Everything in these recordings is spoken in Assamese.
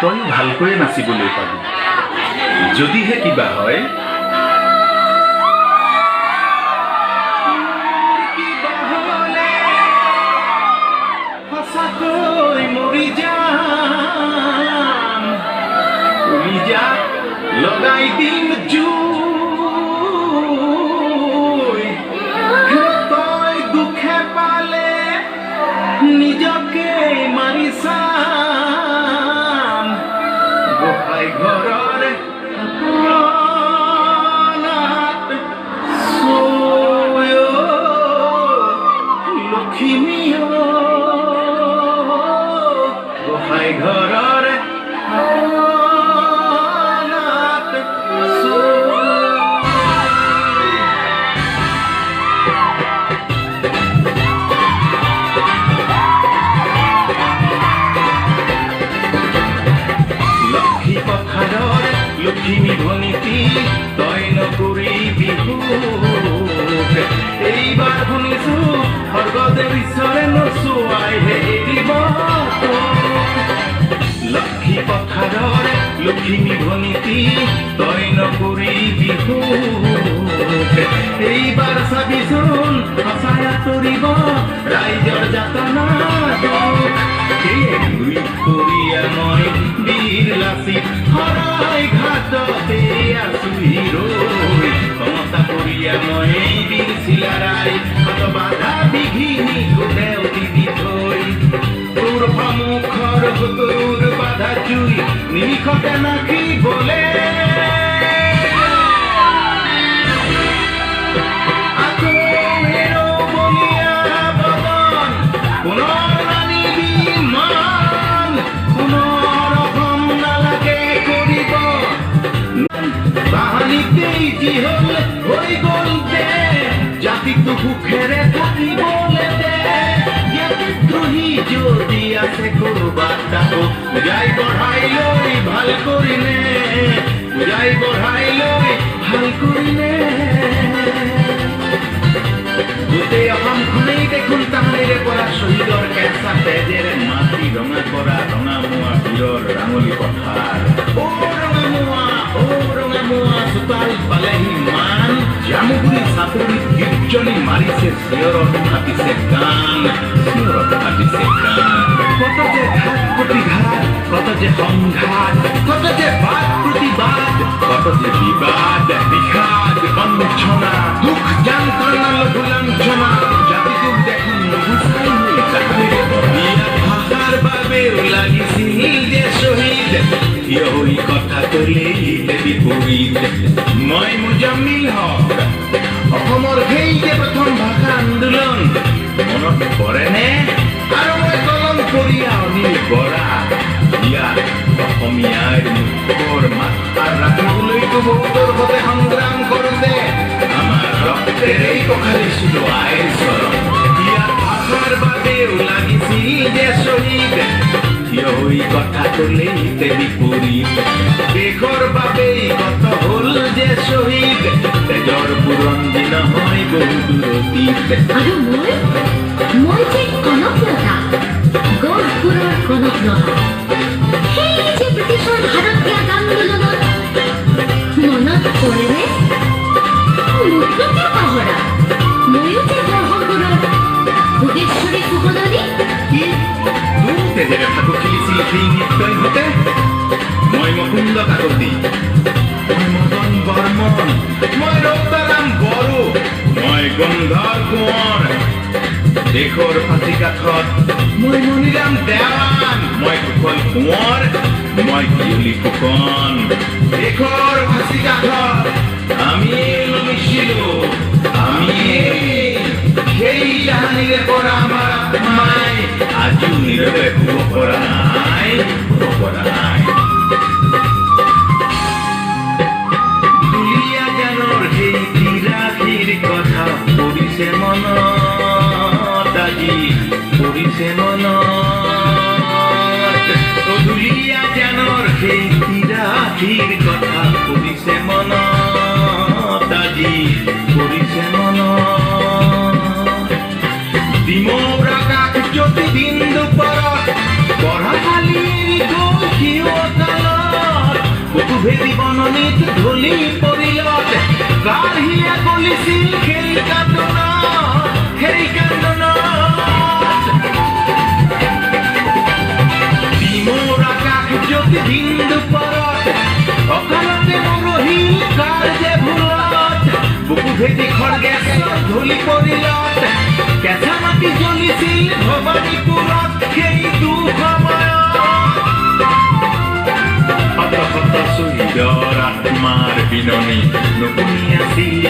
তই ভালকৈয়ে নাচিবলৈ পাবি। যদিহে কিবা হয় লগাই দিম জুই, তই দুখে পালে নিজকে মাৰি চাম। গোসাঁই ঘৰৰ লক্ষ্মী গোসাঁই ঘৰৰ লক্ষ্মী ভনীতি তই নকৰিবি সুখ। এইবাৰ শুনিছো স্বৰ্গদেৱ ঈশ্বৰে নচুৱাইহে এৰিব লক্ষ্মী পথাৰৰ লক্ষ্মী ভনীতি তই নকৰিবি সুখ। এইবাৰ চাবিচোন সঁচাই আঁতৰিব ৰাইজৰ যাতনা দুখ। দুই কৰিয়া মই বীৰ লাচিত হৰাই ঘাটতে আছো হিৰৈ। ক্ষমতা কৰিয়া মই বীৰ চিলাৰাই হাত বাধা বিঘিনি গোটেও দিদি থৈ। তোৰ সন্মুখৰ তোৰ বাধা জুই নিমিষতে নাখিবলে যি হল হৈ গল দে জাতিটো সুখেৰে থাকিবলে দে। দ্ৰোহী যদি আছে কৰবাত তাকো বুজাই বঢ়াই লৈ ভাল কৰিলে, বুজাই বঢ়াই লৈ ভাল কৰিলে। গোটেই অসমখনেই দেখোন তাহানিৰে পৰা শ্বহীদৰ কেঁচা তেজেৰে মাটি ৰঙা কৰা ৰঙামুৱা বীৰৰ ৰাঙলী পথাৰ। ৰঙামুৱা চোতাল পালেহি মান জামুগুৰি চাপৰি কীৰ্তনী মাৰিছে চিঞৰত ফাটিছে গান, চিঞৰত ফাটিছে গান। কত যে ঘাট প্ৰতিঘাত, কত যে সংঘাত, কত যে বাদ প্ৰতিবাদ, কত যে বিবাদ বিষাদ বঞ্চনা দুখ যান্ত্ৰণা লঘু লাঞ্ছনা। জাতিটোক দেখোন নুগুচাই হৈ তাহানিৰে ইয়াত ভাষাৰ বাবেও লাগিছিল যে শ্বহীদ। থিয় হৈ কথা কলেই বিপৰীত। মই মুজাম্মিল হক, অসমৰ সেই যে প্ৰথম ভাষা আন্দোলন মনত পৰেনে? আৰু মই কলম কৰিয়া অনিল বৰা। ইয়াত অসমীয়াৰ মুখৰ মাত ৰাখিবলৈতো বহুতৰ সতে সংগ্ৰাম কৰোঁতে আমাৰ ৰক্তেৰেই পখালিছিলো আইৰ চৰণ। ইয়াত ভাষাৰ বাবেও লাগিছিল যে শ্বহীদ। থিয় হৈ কথা কলেই বিপৰীত। দেশৰ বাবেই কত হল যে শ্বহীদ। তেজৰ বুৰঞ্জী নহয় বহু দূৰতীত। আৰু মই যে কনকলতা, গহপুৰৰ কনকলতা। সেই যে ব্ৰিটিছৰ ভাৰত ত্যাগ আন্দোলনত মনত পৰেনে? মোকনো কিয় পাহৰা? ময়ো যে গহপুৰৰ ভোগেশ্বৰী সুকলনী। তেজেৰে ফাকু খেলিছিল সেই নৃত্যই হতে। মই মুকুন্দ কাকতি, মই মদন বৰ্মন, মই ৰক্তাৰাম বড়ো, মই গন্ধৰ কোঁৱৰ। দেশৰ ফাঁচি কাঠত মই মণিৰাম দেৱান, মই কুশল কোঁৱৰ, মই কিয়লি ফুকন। দেশৰ ফাঁচি কাঠত আমি লমিছিলো, আমি সেই তাহানিৰে পৰা আমাৰ আত্মাই আজিও নীৰৱে শুব পৰা নাই, শুব পৰা নাই। দুলীয়াজানৰ সেই তিৰাশীৰ কথা পৰিছে মনত, আজি পৰিছে মনত। দুলীয়াজানৰ সেই তিৰাশীৰ কথা পৰিছে মনত, আজি পৰিছে মনত। ডিমৌৰা কাষ জ্যোতি দিন দুপৰত পঢ়াশালীৰ গল সিহঁত ভেদি বননিত ধলি পৰিলত কাঢ়িয়া গলিছিল সেই কান্দনত ডিমৰ আকাশ জ্যোতি দিন দুপৰত অকালতে মৰহিল কাৰ যে ভুলত বুকু ভেদি খড়গেশ্বৰ ধলি পৰিলত কেঁচা মাটি জ্বলিছিল ভবানীপুৰত সেই দুসময়ত শত শহীদৰ আত্মাৰ বিননি নুশুনি আছিল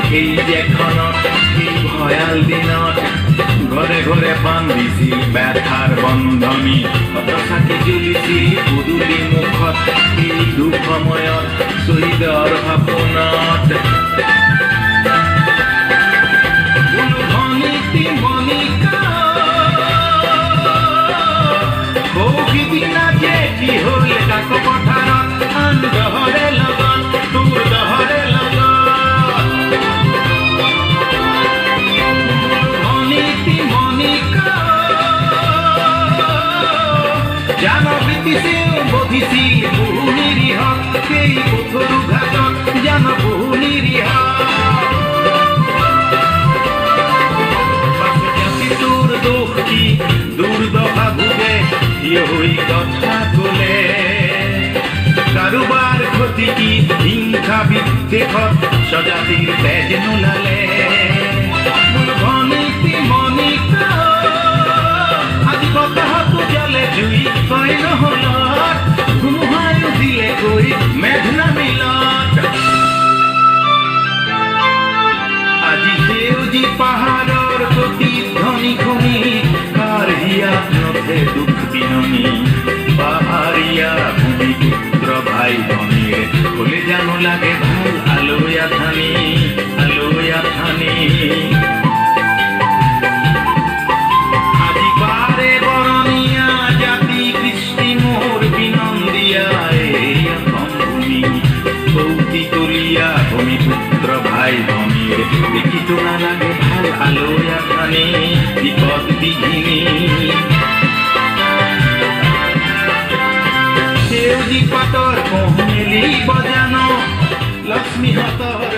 সেই যেখনত সেই ভয়াল দিনত ঘৰে ঘৰে বান্ধিছিল ব্যথাৰ বন্ধনী শত চাকি জ্বলিছিল পদূলি মুখত সেই দুসময়ত শহীদৰ সপোনত কি হল কাক পথাৰত আন দহৰে লগত তোৰ দহৰে লগত মণিতি মণিকা জান প্ৰীতিছিল বধিছিল বহু নিৰীহ সেই পথৰু ঘাটত জান বহু নিৰীহ তোৰ দোষ কি দুৰ্দশা ভোগে থিয় হৈ কথা কলে কাৰোবাৰ ক্ষতি কি হিংসা বিদ্বেষত স্বজাতিৰ তেজ নোলালে মোৰ ভনীতি মণিকা আজি বতাহত জ্বলে জুই কয় নহলত ধুমুহায়ো দিলে গৈ মেঘ নামিলত আজি সেউজী পাহাৰৰ প্ৰতি ধ্বনি শুনি কাৰ হিয়াত নথে দুখ বিননি পাহাৰীয়া ভূমিপুত্ৰ ভাই ভনীৰ হলে জানো লাগে ভাল আলয়া থানি আজি পাৰে বৰণীয়া জাতি কৃষ্টি মোৰ বিনন্দিয়া ভূমি কৌতিকলীয়া ভূমিপুত্ৰ ভাই ভনীৰ দেখিতো নালাগে ভাল আলয়া থানি বিপদ বিঘিনী সেউজী পাতৰ কহমেলি বজানো লক্ষ্মী হাতৰ